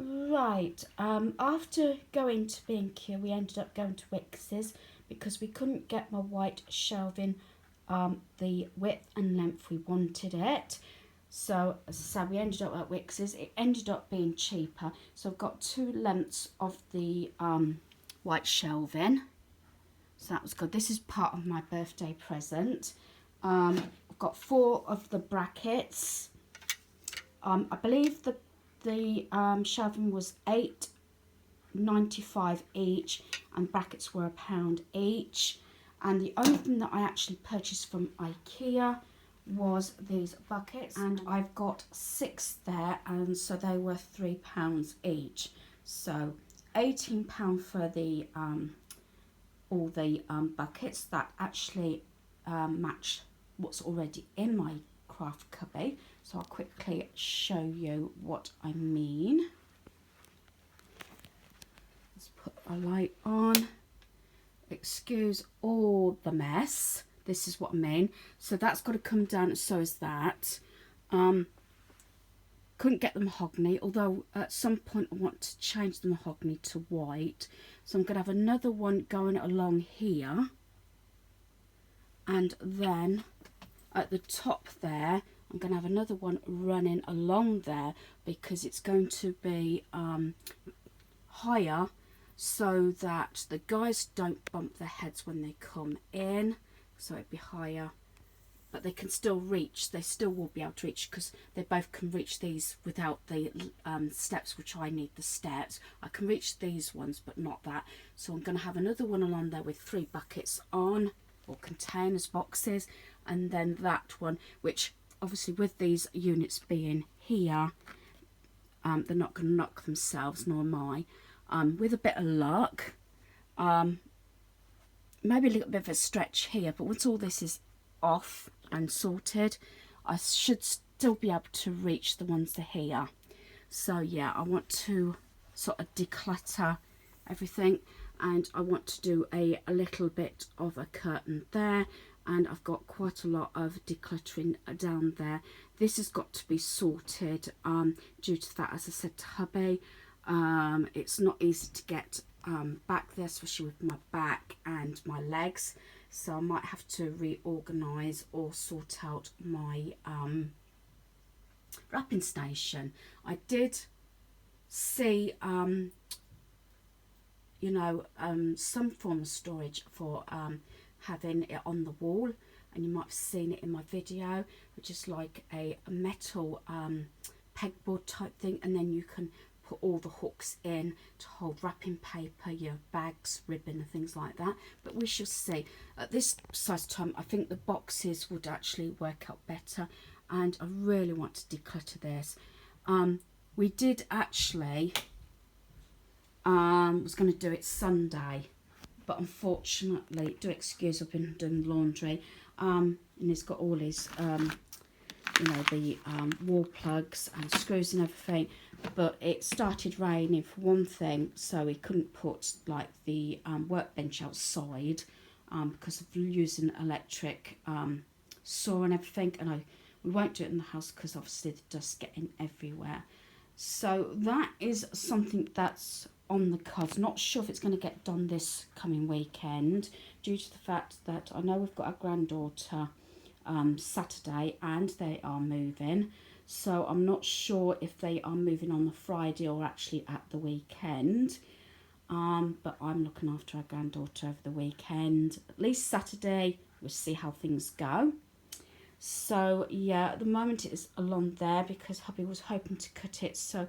Right, after going to B&Q, we ended up going to Wicks's because we couldn't get my white shelving the width and length we wanted it. So, as I said, we ended up at Wicks's. It ended up being cheaper. So I've got 2 lengths of the white shelving. So that was good. This is part of my birthday present. I've got 4 of the brackets. I believe the shelving was £8.95 each, and brackets were £1 each. And the only thing that I actually purchased from IKEA was these buckets, and I've got 6 there, and so they were £3 each. So £18 for the all the buckets that actually match what's already in my craft cubby. So I'll quickly show you what I mean. Let's put a light on. Excuse all the mess. This is what I mean. So that's got to come down, and so is that. Couldn't get the mahogany, although at some point I want to change the mahogany to white. So I'm going to have another one going along here. And then at the top there, I'm going to have another one running along there because it's going to be higher so that the guys don't bump their heads when they come in. So it'd be higher, but they can still reach. They still will be able to reach because they both can reach these without the steps, which I need the steps. I can reach these ones, but not that. So I'm going to have another one along there with 3 buckets on, or containers, boxes, and then that one, which obviously with these units being here, they're not going to knock themselves, nor am I. With a bit of luck, maybe a little bit of a stretch here, but once all this is off and sorted, I should still be able to reach the ones that are here. So yeah, I want to sort of declutter everything, and I want to do a little bit of a curtain there, and I've got quite a lot of decluttering down there. This has got to be sorted due to that, as I said to hubby, it's not easy to get back there, especially with my back and my legs. So I might have to reorganise or sort out my wrapping station. I did see, you know, some form of storage for having it on the wall, and you might have seen it in my video, which is like a metal pegboard type thing, and then you can put all the hooks in to hold wrapping paper, your bags, ribbon and things like that. But we shall see. At this size time, I think the boxes would actually work out better, and I really want to declutter this. We did actually was going to do it Sunday, but unfortunately, do excuse, I've been doing laundry, and he's got all his you know, the wall plugs and screws and everything, but it started raining for one thing, so he couldn't put like the workbench outside because of using electric saw and everything, and we won't do it in the house because obviously the dust's getting everywhere. So that is something that's on the cards. Not sure if it's going to get done this coming weekend, due to the fact that I know we've got our granddaughter Saturday and they are moving, so I'm not sure if they are moving on the Friday or actually at the weekend, but I'm looking after our granddaughter over the weekend, at least Saturday. We'll see how things go. So yeah, at the moment it is along there because hubby was hoping to cut it so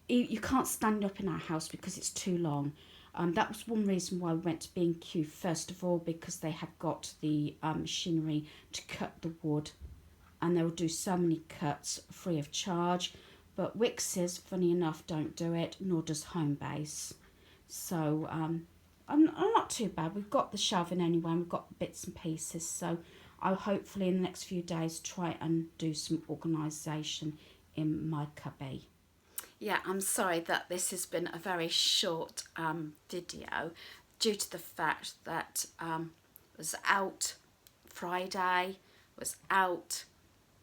you can't stand up in our house because it's too long. That was one reason why we went to B&Q first of all, because they have got the machinery to cut the wood, and they will do so many cuts free of charge. But Wicks's, funny enough, don't do it, nor does Homebase. So I'm not too bad. We've got the shelving anyway, and we've got bits and pieces. So I'll hopefully in the next few days try and do some organisation in my cubby. Yeah, I'm sorry that this has been a very short video due to the fact that was out Friday, was out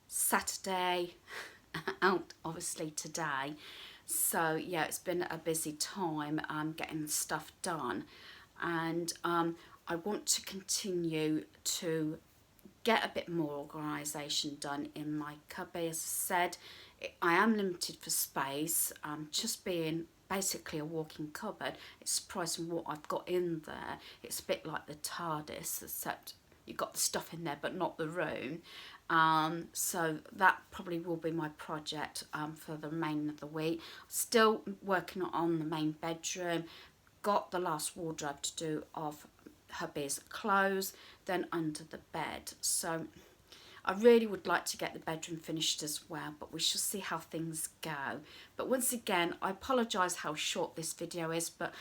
Saturday, out obviously today. So yeah, it's been a busy time getting stuff done, and I want to continue to get a bit more organisation done in my cubby. As I said, I am limited for space, just being basically a walk-in cupboard. It's surprising what I've got in there. It's a bit like the TARDIS, except you've got the stuff in there but not the room. So that probably will be my project for the remainder of the week. Still working on the main bedroom. Got the last wardrobe to do of hubby's clothes, then under the bed. So I really would like to get the bedroom finished as well, but we shall see how things go. But once again, I apologise how short this video is, but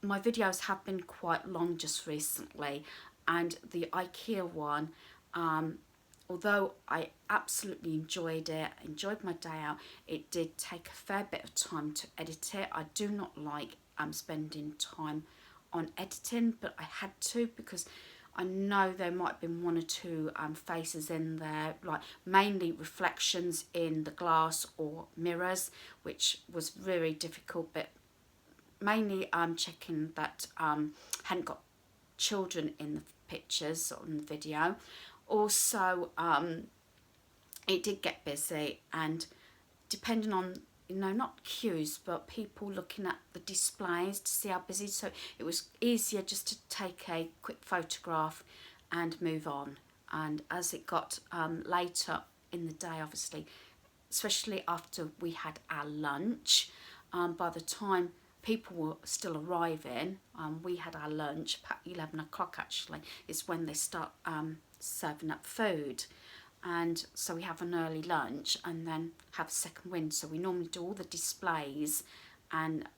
my videos have been quite long just recently, and the IKEA one, although I absolutely enjoyed it, enjoyed my day out, it did take a fair bit of time to edit it. I do not like spending time on editing, but I had to because I know there might have been one or two faces in there, like mainly reflections in the glass or mirrors, which was very difficult, but mainly checking that hadn't got children in the pictures or in the video. Also, it did get busy, and depending on, you know, not queues, but people looking at the displays to see how busy. So it was easier just to take a quick photograph and move on. And as it got later in the day, obviously, especially after we had our lunch, by the time people were still arriving, we had our lunch about 11 o'clock actually, is when they start serving up food. And so we have an early lunch and then have a second wind. So we normally do all the displays and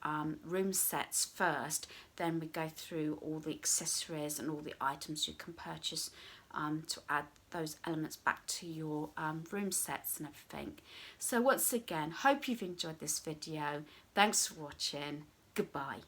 room sets first, then we go through all the accessories and all the items you can purchase to add those elements back to your room sets and everything. So once again, hope you've enjoyed this video. Thanks for watching. Goodbye.